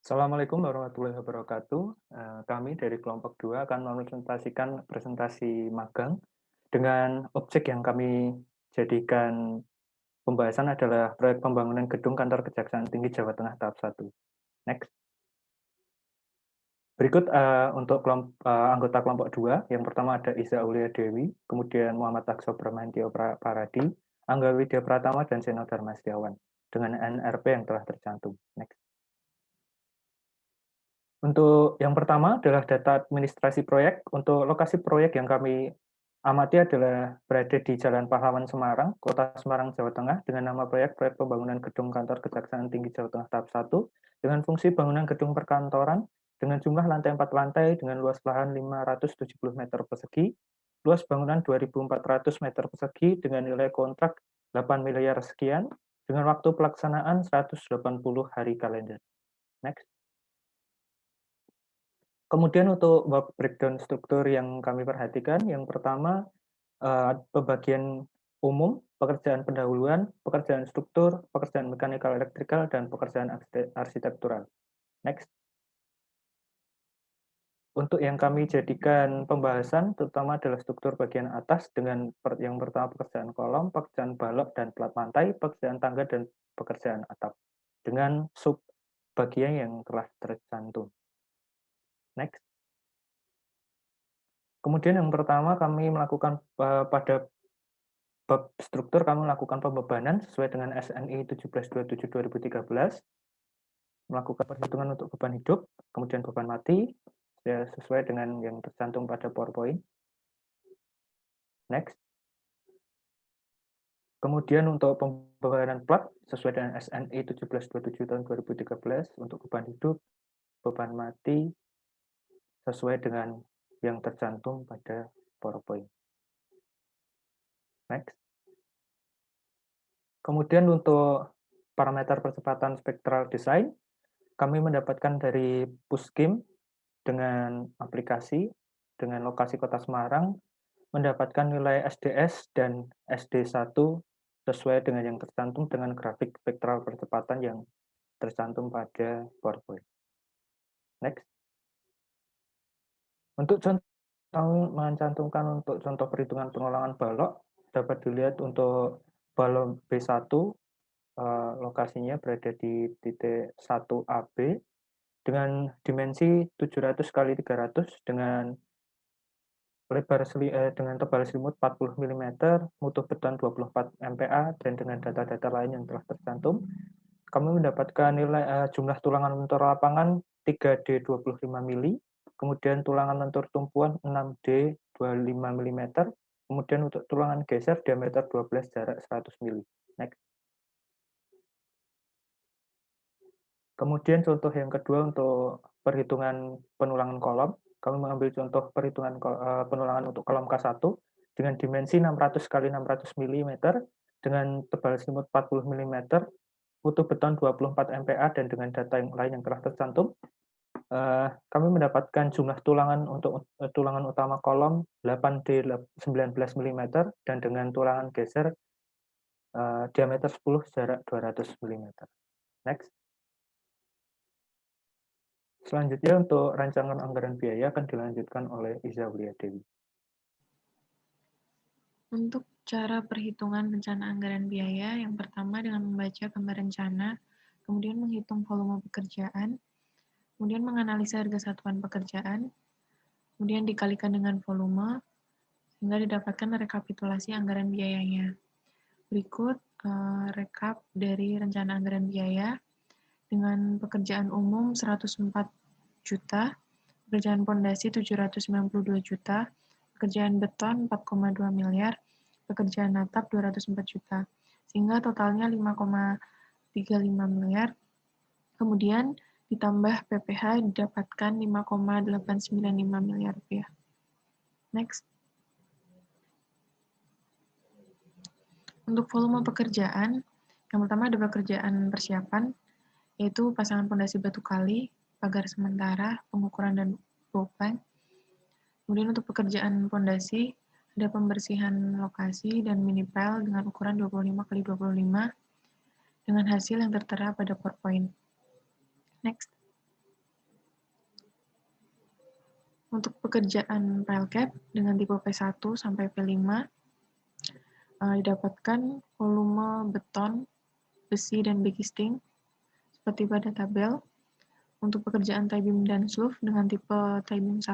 Assalamualaikum warahmatullahi wabarakatuh. Kami dari kelompok 2 akan mempresentasikan presentasi magang dengan objek yang kami jadikan pembahasan adalah proyek pembangunan gedung kantor Kejaksaan Tinggi Jawa Tengah tahap 1. Next. Berikut untuk anggota kelompok 2, yang pertama ada Iza Aulia Dewi, kemudian Muhammad Akso Bramantio Paradi, Angga Widya Pratama, dan Seno Dharma Setiawan dengan NRP yang telah tercantum. Next. Untuk yang pertama adalah data administrasi proyek. Untuk lokasi proyek yang kami amati adalah berada di Jalan Pahlawan Semarang, Kota Semarang, Jawa Tengah, dengan nama proyek Pembangunan Gedung Kantor Kejaksaan Tinggi Jawa Tengah tahap 1, dengan fungsi bangunan gedung perkantoran, dengan jumlah lantai 4 lantai, dengan luas lahan 570 meter persegi, luas bangunan 2.400 meter persegi, dengan nilai kontrak 8 miliar sekian, dengan waktu pelaksanaan 180 hari kalender. Next. Kemudian untuk work breakdown struktur yang kami perhatikan, yang pertama, pembagian umum, pekerjaan pendahuluan, pekerjaan struktur, pekerjaan mekanikal elektrikal, dan pekerjaan arsitektural. Next. Untuk yang kami jadikan pembahasan, terutama adalah struktur bagian atas dengan yang pertama pekerjaan kolom, pekerjaan balok dan plat lantai, pekerjaan tangga, dan pekerjaan atap, dengan sub bagian yang telah tercantum. Next. Kemudian yang pertama kami melakukan pada bab struktur kami melakukan pembebanan sesuai dengan SNI 1727/2013, melakukan perhitungan untuk beban hidup, kemudian beban mati, ya, sesuai dengan yang tercantum pada PowerPoint. Next. Kemudian untuk pembebanan plat sesuai dengan SNI 1727/2013 untuk beban hidup, beban mati, sesuai dengan yang tercantum pada PowerPoint. Next. Kemudian untuk parameter percepatan spektral design, kami mendapatkan dari Puskim dengan aplikasi, dengan lokasi Kota Semarang, mendapatkan nilai SDS dan SD1 sesuai dengan yang tercantum dengan grafik spektral percepatan yang tercantum pada PowerPoint. Next. Untuk contoh, kami mencantumkan untuk contoh perhitungan pengulangan balok, dapat dilihat untuk balok B1, lokasinya berada di titik 1AB, dengan dimensi 700 kali 300 dengan dengan tebal selimut 40 mm, mutu beton 24 MPa, dan dengan data-data lain yang telah tercantum, kami mendapatkan nilai jumlah tulangan lentur lapangan 3D 25 mili, kemudian tulangan lentur tumpuan 6D 25 mm, kemudian untuk tulangan geser diameter 12 jarak 100 mili. Next. Kemudian contoh yang kedua untuk perhitungan penulangan kolom, kami mengambil contoh perhitungan penulangan untuk kolom K1 dengan dimensi 600 kali 600 mm dengan tebal selimut 40 mm, mutu beton 24 MPa, dan dengan data yang lain yang telah tercantum, kami mendapatkan jumlah tulangan untuk tulangan utama kolom 8D 19 mm dan dengan tulangan geser diameter 10 jarak 200 mm. Next. Selanjutnya untuk rancangan anggaran biaya akan dilanjutkan oleh Iza Aulia Dewi. Untuk cara perhitungan rencana anggaran biaya, yang pertama dengan membaca gambar rencana, kemudian menghitung volume pekerjaan, kemudian menganalisa harga satuan pekerjaan, kemudian dikalikan dengan volume, sehingga didapatkan rekapitulasi anggaran biayanya. Berikut rekap dari rencana anggaran biaya dengan pekerjaan umum 104 juta, pekerjaan pondasi 792 juta, pekerjaan beton 4,2 miliar, pekerjaan atap 204 juta, sehingga totalnya 5,35 miliar. Kemudian ditambah PPh didapatkan 5,895 miliar rupiah. Next. Untuk volume pekerjaan, yang pertama ada pekerjaan persiapan, yaitu pasangan pondasi batu kali, pagar sementara, pengukuran dan bopeng. Kemudian untuk pekerjaan pondasi, ada pembersihan lokasi dan minipel dengan ukuran 25 kali 25 dengan hasil yang tertera pada PowerPoint. Next. Untuk pekerjaan pile cap dengan tipe P1 sampai P5 didapatkan volume beton, besi, dan backisting seperti pada tabel. Untuk pekerjaan tie beam dan slope dengan tipe tie beam 1,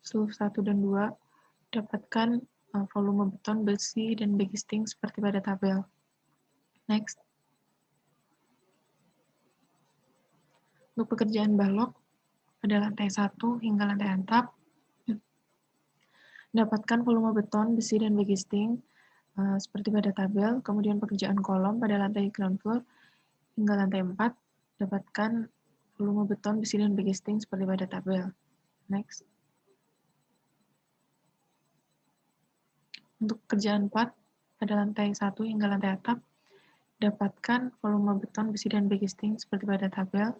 slope 1 dan 2 dapatkan volume beton, besi, dan backisting seperti pada tabel. Next. Untuk pekerjaan balok pada lantai 1 hingga lantai atap, dapatkan volume beton, besi, dan backisting seperti pada tabel. Kemudian pekerjaan kolom pada lantai ground floor hingga lantai 4, dapatkan volume beton, besi, dan backisting seperti pada tabel. Next. Untuk pekerjaan plat pada lantai 1 hingga lantai atap, dapatkan volume beton, besi, dan backisting seperti pada tabel.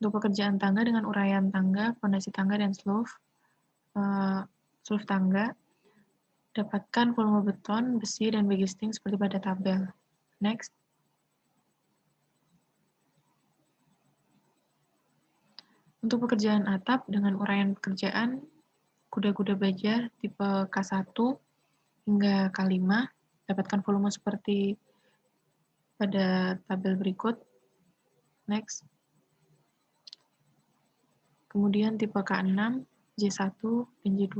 Untuk pekerjaan tangga dengan uraian tangga, fondasi tangga, dan slope tangga, dapatkan volume beton, besi, dan backisting seperti pada tabel. Next. Untuk pekerjaan atap dengan uraian pekerjaan, kuda-kuda baja tipe K1 hingga K5, dapatkan volume seperti pada tabel berikut. Next. Kemudian tipe K6, J1, dan J2.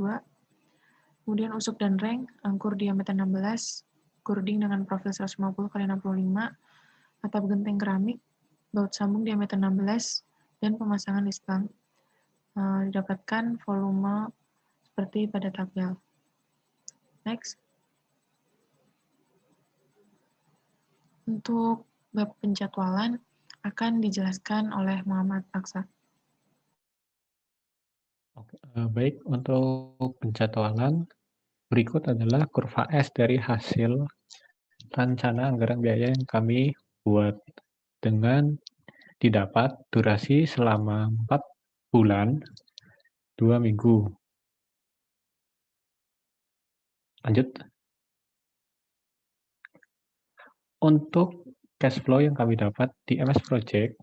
Kemudian usuk dan reng, angkur diameter 16, gording dengan profil 150 x 65, atap genteng keramik, baut sambung diameter 16, dan pemasangan listang. Didapatkan volume seperti pada tabel. Next. Untuk bab penjadwalan akan dijelaskan oleh Muhammad Aksa. Oke, baik, untuk penjadwalan berikut adalah kurva S dari hasil rencana anggaran biaya yang kami buat dengan didapat durasi selama 4 bulan, 2 minggu. Lanjut. Untuk cash flow yang kami dapat di MS Project,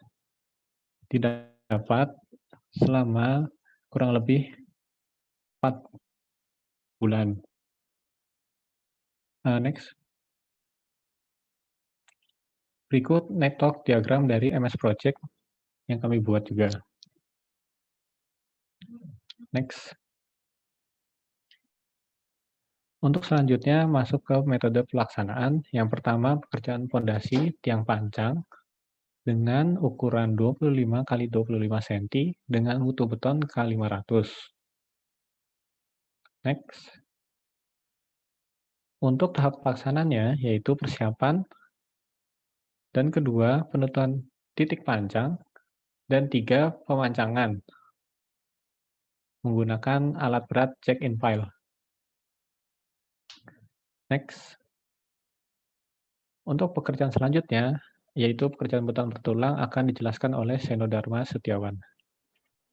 didapat selama kurang lebih 4 bulan. Next. Berikut network diagram dari MS Project yang kami buat juga. Next. Untuk selanjutnya masuk ke metode pelaksanaan. Yang pertama pekerjaan fondasi tiang panjang dengan ukuran 25 x 25 cm dengan mutu beton K500. Next. Untuk tahap pelaksananya yaitu persiapan dan kedua penutupan titik panjang dan 3 pemancangan menggunakan alat berat check in file. Next. Untuk pekerjaan selanjutnya yaitu pekerjaan beton bertulang akan dijelaskan oleh Seno Dharma Setiawan.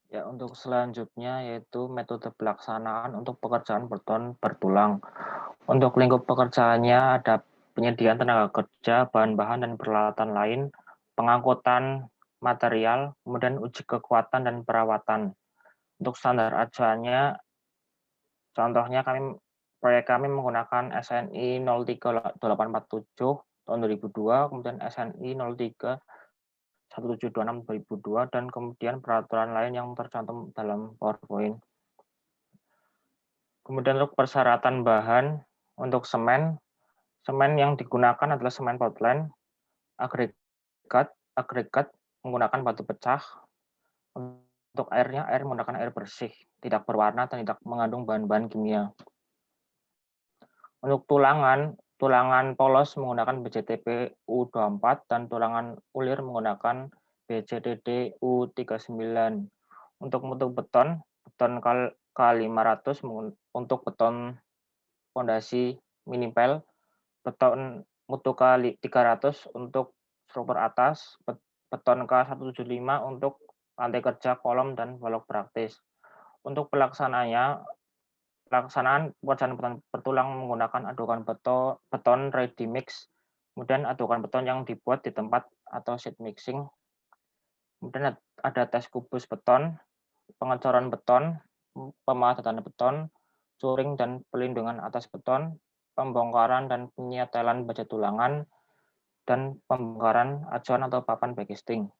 Ya, untuk selanjutnya yaitu metode pelaksanaan untuk pekerjaan beton bertulang. Untuk lingkup pekerjaannya ada penyediaan tenaga kerja, bahan-bahan dan peralatan lain, pengangkutan material, kemudian uji kekuatan dan perawatan. Untuk standar acuannya, contohnya proyek kami menggunakan SNI 03847 tahun 2002, kemudian SNI 03 1726 2002, dan kemudian peraturan lain yang tercantum dalam PowerPoint. Kemudian untuk persyaratan bahan, untuk semen yang digunakan adalah semen Portland, agregat menggunakan batu pecah. Untuk airnya, air menggunakan air bersih, tidak berwarna dan tidak mengandung bahan-bahan kimia. Untuk tulangan polos menggunakan BCTP U24 dan tulangan ulir menggunakan BCDD U39. Untuk mutu beton K500 untuk beton fondasi minipel, beton mutu K300 untuk struktur atas, beton K175 untuk lantai kerja, kolom, dan balok praktis. Untuk pelaksanaan pekerjaan beton bertulang menggunakan adukan beton ready mix, kemudian adukan beton yang dibuat di tempat atau sheet mixing, kemudian ada tes kubus beton, pengecoran beton, pemadatan beton, curing dan pelindungan atas beton, pembongkaran dan penyetelan baja tulangan, dan pembongkaran acuan atau papan backcasting.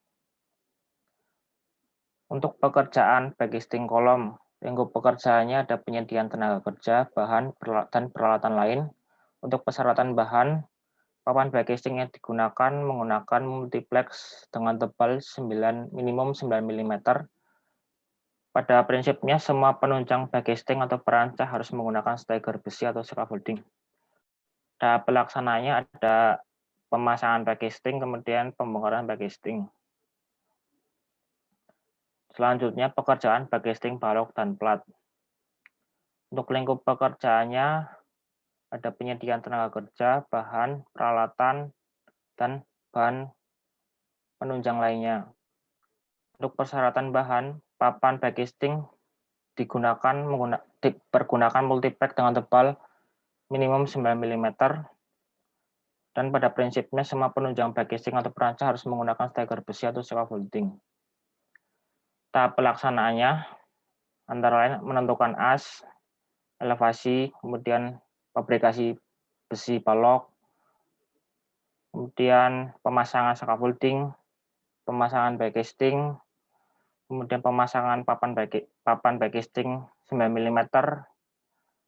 Untuk pekerjaan backcasting kolom, lingkup pekerjaannya ada penyediaan tenaga kerja, bahan, dan peralatan lain. Untuk persyaratan bahan, papan backcasting yang digunakan menggunakan multiplex dengan tebal minimum 9 mm. Pada prinsipnya, semua penunjang backcasting atau perancah harus menggunakan stagger besi atau scaffolding. Tahap pelaksananya ada pemasangan backcasting, kemudian pembongkaran backcasting. Selanjutnya, pekerjaan backcasting balok dan plat. Untuk lingkup pekerjaannya, ada penyediaan tenaga kerja, bahan, peralatan, dan bahan penunjang lainnya. Untuk persyaratan bahan, papan backcasting dipergunakan multiplex dengan tebal minimum 9 mm, dan pada prinsipnya semua penunjang backcasting atau perancah harus menggunakan stagger besi atau scaffolding. Tahap pelaksanaannya antara lain menentukan as, elevasi, kemudian fabrikasi besi balok, kemudian pemasangan scaffolding, pemasangan backcasting, kemudian pemasangan papan backcasting 9 mm,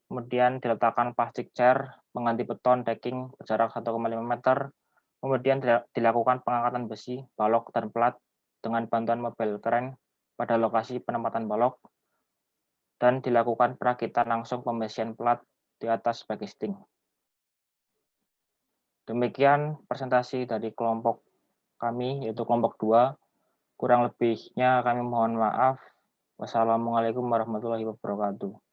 kemudian diletakkan plastik chair mengganti beton decking berjarak 1,5 meter, kemudian dilakukan pengangkatan besi, balok, dan plat dengan bantuan mobil kren pada lokasi penempatan balok, dan dilakukan perakitan langsung pembesian plat di atas backcasting. Demikian presentasi dari kelompok kami, yaitu kelompok 2. Kurang lebihnya kami mohon maaf. Wassalamualaikum warahmatullahi wabarakatuh.